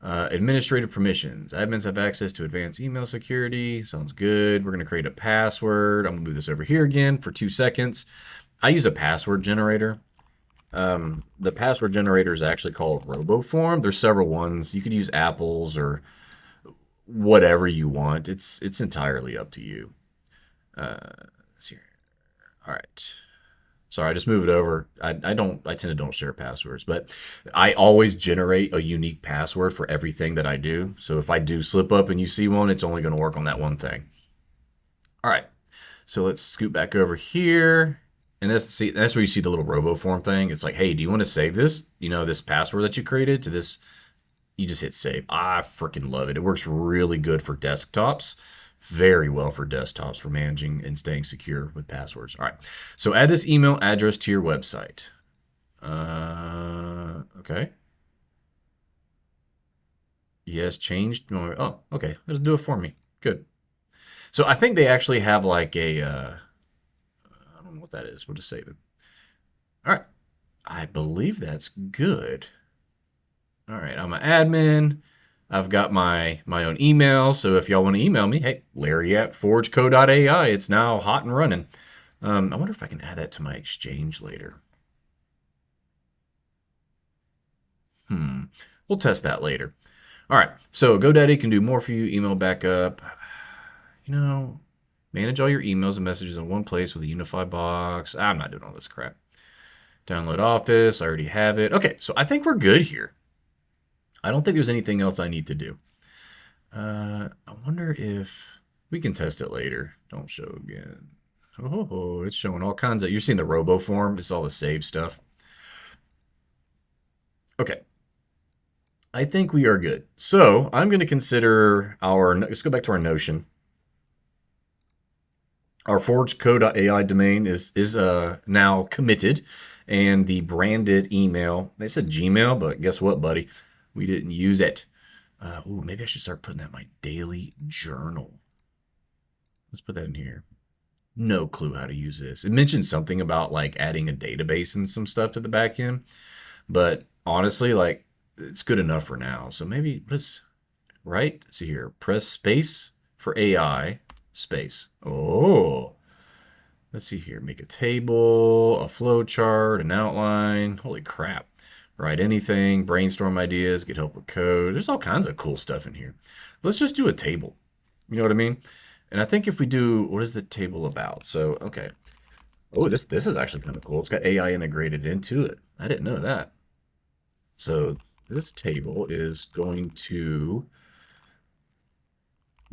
Speaker 1: Administrative permissions. Admins have access to advanced email security. Sounds good. We're going to create a password. I'm going to move this over here again for 2 seconds. I use a password generator. The password generator is actually called RoboForm. There's several ones. You could use Apple's or whatever you want. It's entirely up to you. Let's see. All right. Sorry, I just moved it over. I tend to don't share passwords, but I always generate a unique password for everything that I do. So if I do slip up and you see one, it's only going to work on that one thing. All right, so let's scoot back over here. And that's where you see the little RoboForm thing. It's like, hey, do you want to save this? This password that you created to this? You just hit save. I freaking love it. It works really good for desktops. Very well for desktops for managing and staying secure with passwords. All right, so add this email address to your website. Okay. Yes, changed. Oh, okay. Let's do it for me. Good. So I think they actually have like a, I don't know what that is. We'll just save it. All right. I believe that's good. All right, I'm an admin. I've got my own email, so if y'all want to email me, hey, Larry@ForgeCo.ai. It's now hot and running. I wonder if I can add that to my Exchange later. We'll test that later. All right, so GoDaddy can do more for you. Email backup. Manage all your emails and messages in one place with a unified box. I'm not doing all this crap. Download Office. I already have it. Okay, so I think we're good here. I don't think there's anything else I need to do. I wonder if we can test it later. Don't show again. Oh, it's showing all kinds of, you're seeing the RoboForm. It's all the save stuff. Okay. I think we are good. So I'm going to consider let's go back to our Notion. Our ForgeCo.ai domain is now committed, and the branded email, they said Gmail, but guess what, buddy? We didn't use it. Ooh, maybe I should start putting that in my daily journal. Let's put that in here. No clue how to use this. It mentioned something about like adding a database and some stuff to the back end, but honestly, like it's good enough for now. So maybe let's right. See here, press space for AI space. Oh, let's see here. Make a table, a flow chart, an outline. Holy crap. Write anything, brainstorm ideas, get help with code. There's all kinds of cool stuff in here. Let's just do a table. You know what I mean? And I think if we do, what is the table about? So, okay. Oh, this is actually kind of cool. It's got AI integrated into it. I didn't know that. So this table is going to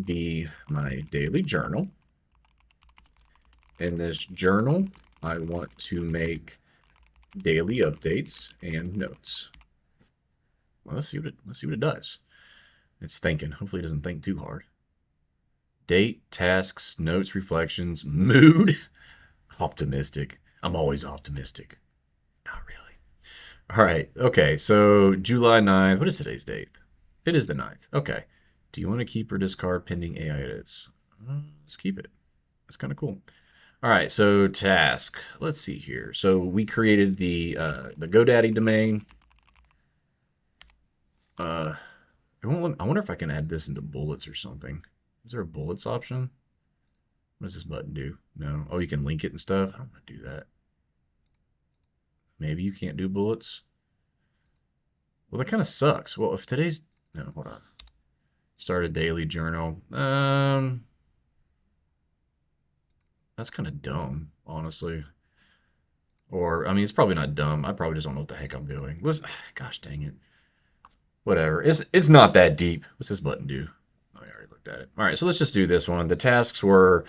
Speaker 1: be my daily journal. In this journal, I want to make daily updates and notes. Well, let's see what it does. It's thinking. Hopefully, it doesn't think too hard. Date, tasks, notes, reflections, mood. Optimistic. I'm always optimistic. Not really. All right. Okay. So July 9th. What is today's date? It is the 9th. Okay. Do you want to keep or discard pending AI edits? Let's keep it. That's kind of cool. All right. So task. Let's see here. So we created the GoDaddy domain. I wonder if I can add this into bullets or something. Is there a bullets option? What does this button do? No. Oh, you can link it and stuff. I don't want to do that. Maybe you can't do bullets. Well, that kind of sucks. Well, if today's... No, hold on. Start a daily journal. That's kind of dumb, honestly. Or, I mean, it's probably not dumb. I probably just don't know what the heck I'm doing. Gosh dang it. Whatever. It's not that deep. What's this button do? Oh, I already looked at it. All right, so let's just do this one. The tasks were...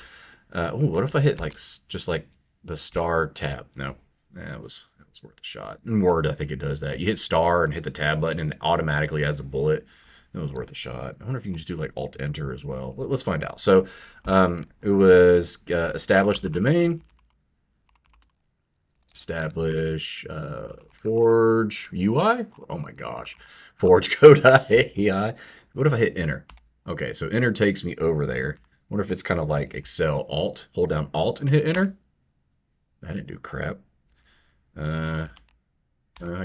Speaker 1: what if I hit like just like the star tab? No, that was worth a shot. In Word, I think it does that. You hit star and hit the tab button, and it automatically adds a bullet. It was worth a shot. I wonder if you can just do like Alt Enter as well. Let's find out. So it was establish the domain, establish Forge UI. Oh my gosh, ForgeCo.ai. What if I hit Enter? Okay, so Enter takes me over there. Wonder if it's kind of like Excel. Alt, hold down Alt and hit Enter. That didn't do crap. I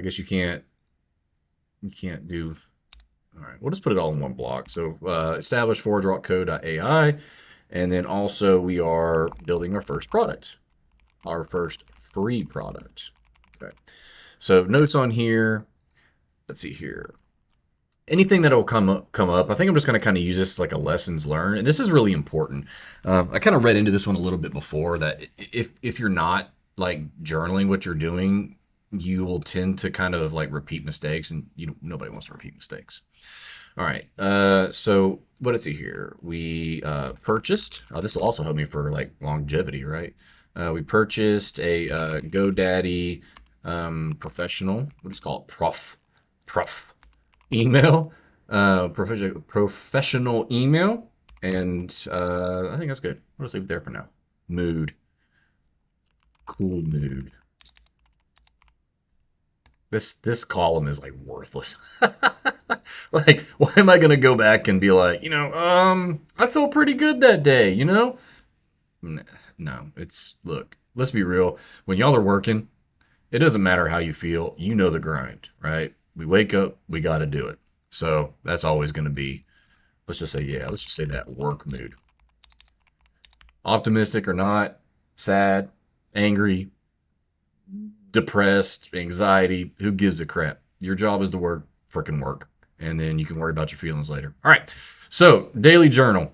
Speaker 1: guess you can't do. All right, we'll just put it all in one block. So establish ForgeCo.ai, and then also we are building our first product, our first free product. Okay, so notes on here. Let's see here. Anything that will come up, I think I'm just going to kind of use this like a lessons learned, and this is really important. I kind of read into this one a little bit before that if you're not like journaling what you're doing, you will tend to kind of like repeat mistakes, and nobody wants to repeat mistakes. All right, so what is it here? We purchased. This will also help me for like longevity, right? We purchased a GoDaddy professional. What is it called? Prof email, professional email, and I think that's good. We'll just leave it there for now. Mood, cool mood. This column is like worthless. Like, why am I gonna go back and be like, I felt pretty good that day, No, look, let's be real. When y'all are working, it doesn't matter how you feel. You know the grind, right? We wake up, we got to do it. So that's always going to be, let's just say that work mood. Optimistic or not, sad, angry, depressed, anxiety, who gives a crap? Your job is to work, freaking work. And then you can worry about your feelings later. All right. So daily journal.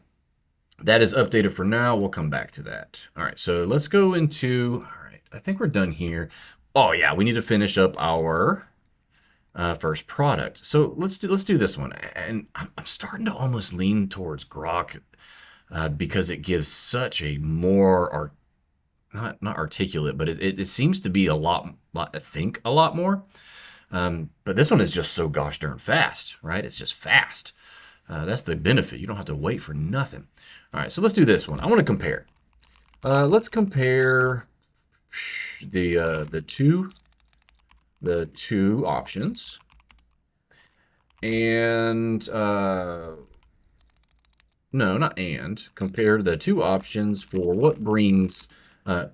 Speaker 1: That is updated for now. We'll come back to that. All right. So let's go into, all right, I think we're done here. Oh yeah, we need to finish up our first product. So let's do this one. And I'm starting to almost lean towards Grok because it gives such a more not articulate, but it seems to be think a lot more. But this one is just so gosh darn fast, right? It's just fast. That's the benefit. You don't have to wait for nothing. All right, so let's do this one. I want to compare. Let's compare the two options. And no, not and. Compare the two options for what brings, uh,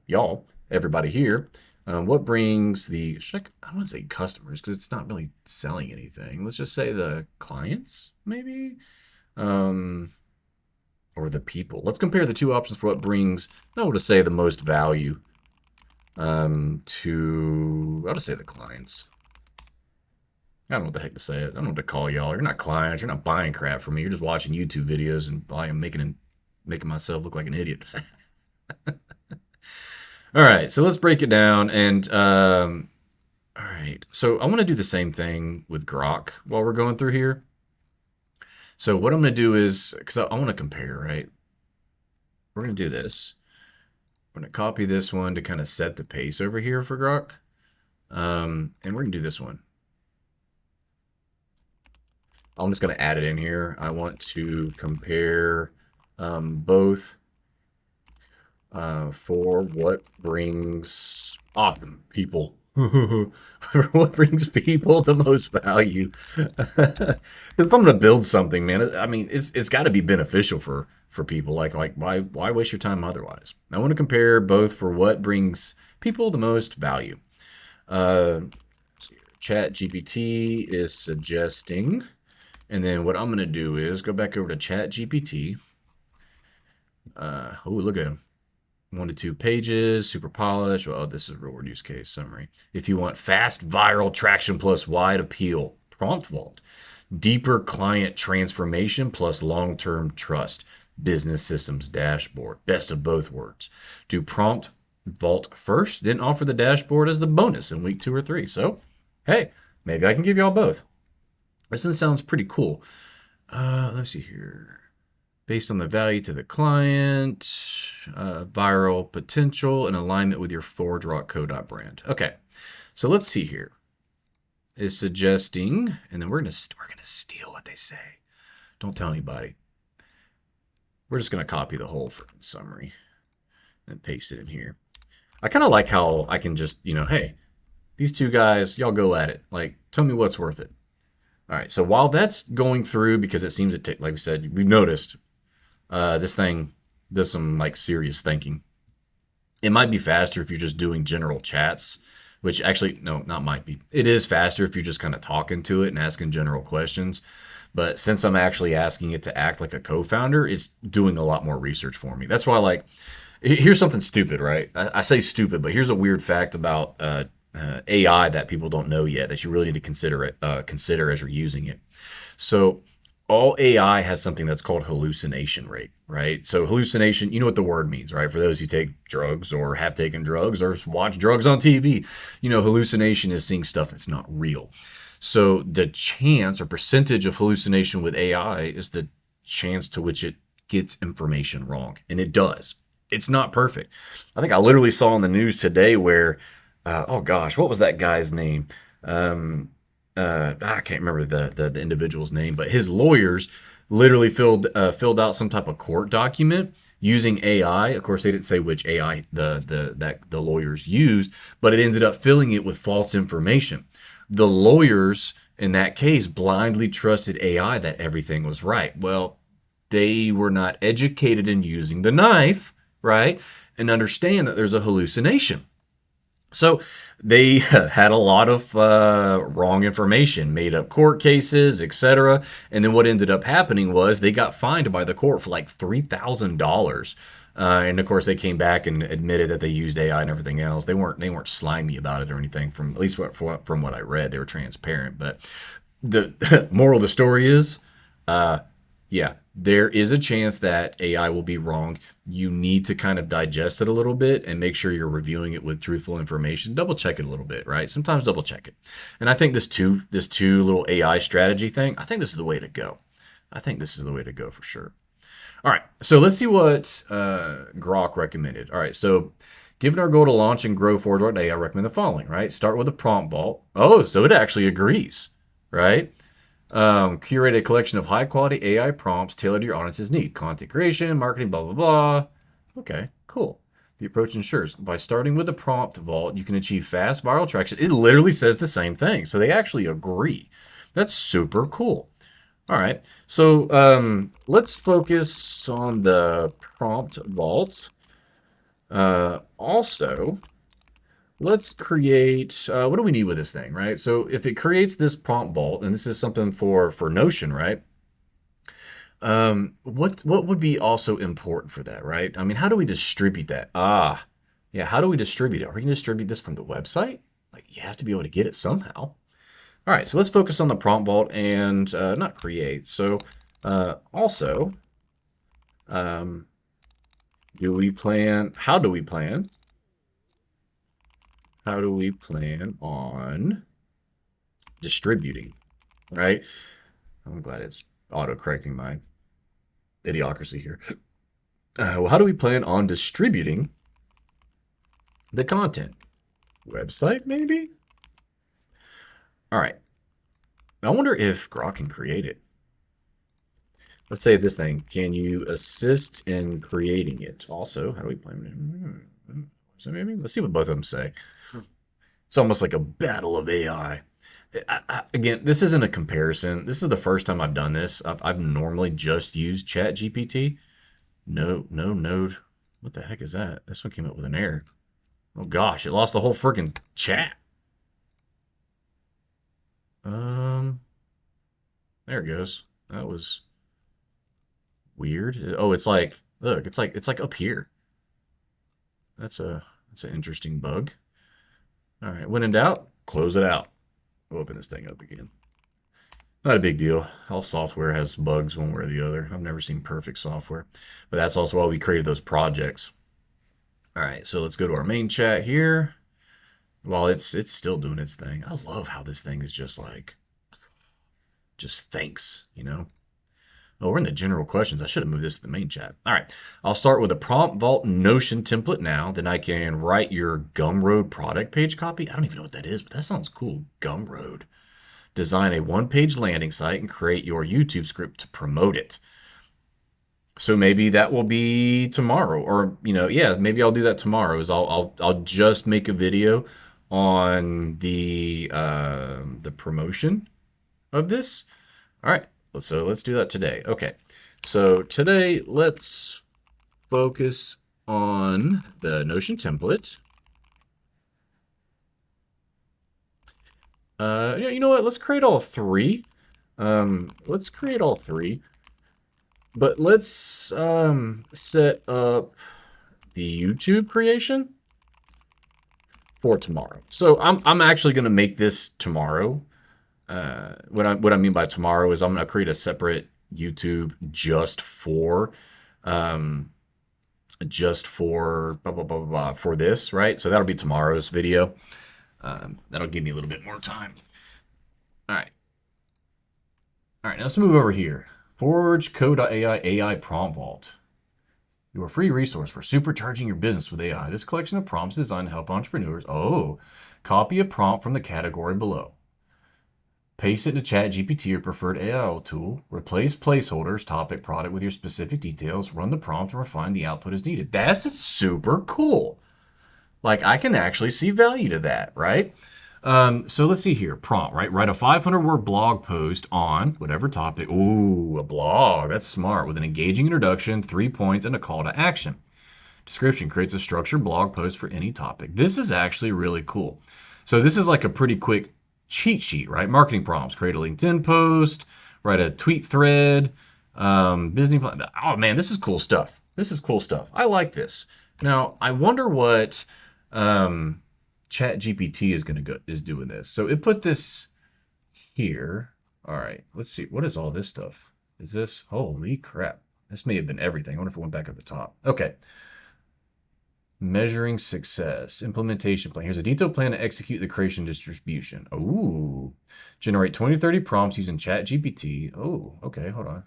Speaker 1: y'all, everybody here. What brings the, I don't want to say customers because it's not really selling anything. Let's just say the clients, maybe, um, or the people. Let's compare the two options for what brings, I would say the most value I'll just say the clients. I don't know what the heck to say it. I don't know what to call y'all. You're not clients. You're not buying crap from me. You're just watching YouTube videos, and I am making myself look like an idiot. All right, so let's break it down. And all right, so I want to do the same thing with Grok while we're going through here. So what I'm going to do is, because I want to compare, right? We're going to do this. I'm going to copy this one to kind of set the pace over here for Grok. And we're going to do this one. I'm just going to add it in here. I want to compare both for what brings people. For what brings people the most value. If I'm going to build something, man, I mean, it's got to be beneficial for people. Like why waste your time otherwise? I want to compare both for what brings people the most value. ChatGPT is suggesting. And then what I'm going to do is go back over to ChatGPT. Oh, look at him. 1 to 2 pages, super polished. Oh, this is real world use case summary. If you want fast viral traction plus wide appeal, prompt vault. Deeper client transformation plus long-term trust. Business systems dashboard. Best of both worlds. Do prompt vault first, then offer the dashboard as the bonus in week 2 or 3. So, hey, maybe I can give y'all both. This one sounds pretty cool. Let's see here. Based on the value to the client, viral potential, and alignment with your ForgeCo.ai brand. Okay, so let's see here. Is suggesting, and then we're gonna steal what they say. Don't tell anybody. We're just gonna copy the whole freaking summary and paste it in here. I kind of like how I can just, hey, these two guys, y'all go at it. Like, tell me what's worth it. All right, so while that's going through, because it seems to take, like we said, we've noticed this thing does some like serious thinking. It might be faster if you're just doing general chats, which actually, no, not might be. It is faster if you're just kind of talking to it and asking general questions. But since I'm actually asking it to act like a co-founder, it's doing a lot more research for me. That's why, like, here's something stupid, right? I say stupid, but here's a weird fact about AI that people don't know yet that you really need to consider as you're using it. So all AI has something that's called hallucination rate, right? So hallucination, you know what the word means, right? For those who take drugs or have taken drugs or watch drugs on TV, hallucination is seeing stuff that's not real. So the chance or percentage of hallucination with AI is the chance to which it gets information wrong. And it does. It's not perfect. I think I literally saw on the news today where oh gosh, what was that guy's name? I can't remember the individual's name, but his lawyers literally filled out some type of court document using AI. Of course, they didn't say which AI the lawyers used, but it ended up filling it with false information. The lawyers in that case blindly trusted AI that everything was right. Well, they were not educated in using the knife, right? And understand that there's a hallucination. So they had a lot of wrong information, made up court cases, etc. And then what ended up happening was they got fined by the court for like $3,000. And of course, they came back and admitted that they used AI and everything else. They weren't slimy about it or anything. From at least from what I read, they were transparent. But the moral of the story is, yeah, there is a chance that AI will be wrong. You need to kind of digest it a little bit and make sure you're reviewing it with truthful information. Double check it a little bit, right? Sometimes double check it. And I think this two little AI strategy thing, I think this is the way to go. I think this is the way to go for sure. All right, so let's see what Grok recommended. All right, so given our goal to launch and grow ForgeCo.ai, I recommend the following, right? Start with a prompt vault. Oh, so it actually agrees, right? Curate a collection of high quality AI prompts tailored to your audience's need. Content creation, marketing, blah, blah, blah. Okay, cool. The approach ensures by starting with a prompt vault, you can achieve fast viral traction. It literally says the same thing. So they actually agree. That's super cool. All right. So let's focus on the prompt vault. Also, let's create, what do we need with this thing, right? So if it creates this prompt vault, and this is something for Notion, right? What would be also important for that, right? I mean, how do we distribute that? Yeah, how do we distribute it? Are we going to distribute this from the website? Like, you have to be able to get it somehow. All right, so let's focus on the prompt vault and not create. So also, how do we plan on distributing, right? I'm glad it's auto-correcting my idiocracy here. Well, how do we plan on distributing the content? Website, maybe? All right. I wonder if Grok can create it. Let's say this thing. Can you assist in creating it? Also, how do we plan? So maybe let's see what both of them say. It's almost like a battle of AI. Again, this isn't a comparison. This is the first time I've done this. I've normally just used ChatGPT. No node. What the heck is that? This one came up with an error. Oh gosh, it lost the whole freaking chat. There it goes. That was weird. Oh, it's like, look, it's like up here. That's an interesting bug. All right, when in doubt, close it out. We'll open this thing up again. Not a big deal. All software has bugs one way or the other. I've never seen perfect software, but that's also why we created those projects. All right, so let's go to our main chat here. Well, it's still doing its thing. I love how this thing is just like, just thanks, you know? Oh, we're in the general questions. I should have moved this to the main chat. All right, I'll start with a prompt vault Notion template now. Then I can write your Gumroad product page copy. I don't even know what that is, but that sounds cool. Gumroad. Design a one-page landing site and create your YouTube script to promote it. So maybe that will be tomorrow, or yeah, maybe I'll do that tomorrow. Is I'll just make a video on the promotion of this. All right, so let's do that today. Okay, so today let's focus on the Notion template. You know what? Let's create all three. Let's create all three. But let's set up the YouTube creation for tomorrow. So I'm actually going to make this tomorrow. What I mean by tomorrow is I'm going to create a separate YouTube just for blah, blah, blah, blah, for this, right? So that'll be tomorrow's video. That'll give me a little bit more time. All right. All right, now let's move over here. ForgeCo.ai AI Prompt Vault. Your free resource for supercharging your business with AI. This collection of prompts is designed to help entrepreneurs. Oh, copy a prompt from the category below. Paste it into ChatGPT, your preferred AI tool. Replace placeholders, topic, product with your specific details. Run the prompt and refine the output as needed. That's super cool. Like, I can actually see value to that, right? So let's see here. Prompt, right? Write a 500-word blog post on whatever topic. Ooh, a blog. That's smart. With an engaging introduction, 3 points, and a call to action. Description creates a structured blog post for any topic. This is actually really cool. So this is like a pretty quick cheat sheet, right? Marketing prompts. Create a LinkedIn post. Write a tweet thread. Business. Oh, man, this is cool stuff. This is cool stuff. I like this. Now, I wonder what... ChatGPT is doing this. So it put this here. All right, let's see. What is all this stuff? Is this, holy crap. This may have been everything. I wonder if it went back at the top. Okay. Measuring success. Implementation plan. Here's a detailed plan to execute the creation distribution. Ooh. Generate 20 to 30 prompts using ChatGPT. Oh, okay, hold on.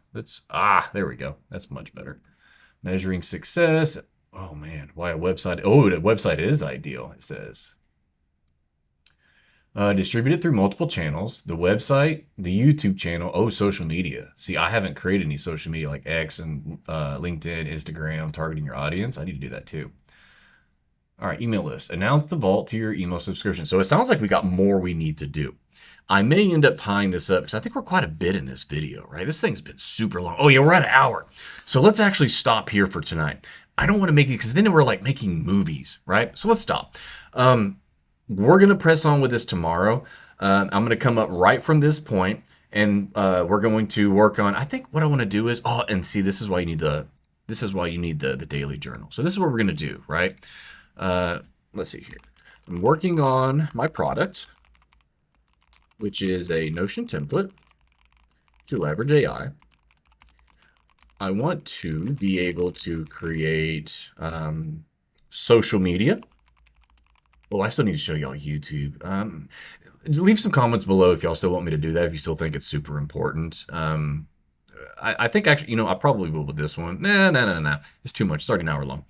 Speaker 1: There we go. That's much better. Measuring success. Oh man, why a website? Oh, the website is ideal, it says. Distribute it through multiple channels. The website, the YouTube channel, social media. See, I haven't created any social media like X and LinkedIn, Instagram, targeting your audience. I need to do that too. All right, email list. Announce the vault to your email subscription. So it sounds like we got more we need to do. I may end up tying this up because I think we're quite a bit in this video, right? This thing's been super long. Oh yeah, we're at an hour. So let's actually stop here for tonight. I don't want to make it because then we're like making movies, right? So let's stop. We're going to press on with this tomorrow. I'm going to come up right from this point and we're going to work on, I think what I want to do is, and see, this is why you need the daily journal. So this is what we're going to do, right? Let's see here. I'm working on my product, which is a Notion template to leverage AI. I want to be able to create social media. Well, I still need to show y'all YouTube. Leave some comments below if y'all still want me to do that, if you still think it's super important. I think actually, I probably will with this one. Nah. It's too much. It's already an hour long.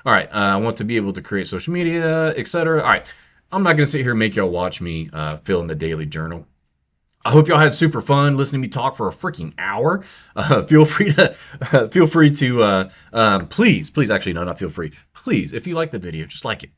Speaker 1: All right. I want to be able to create social media, etc. All right. I'm not going to sit here and make y'all watch me fill in the daily journal. I hope y'all had super fun listening to me talk for a freaking hour. Feel free to please, actually, no, not feel free. Please, if you like the video, just like it.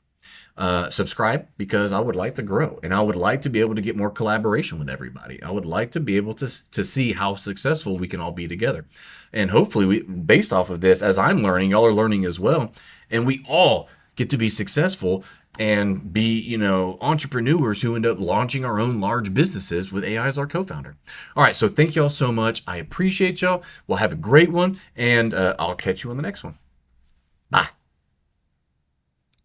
Speaker 1: Subscribe, because I would like to grow and I would like to be able to get more collaboration with everybody. I would like to be able to see how successful we can all be together. And hopefully based off of this, as I'm learning, y'all are learning as well. And we all get to be successful and be, entrepreneurs who end up launching our own large businesses with AI as our co-founder. All right. So thank y'all so much. I appreciate y'all. We'll have a great one, and I'll catch you on the next one. Bye.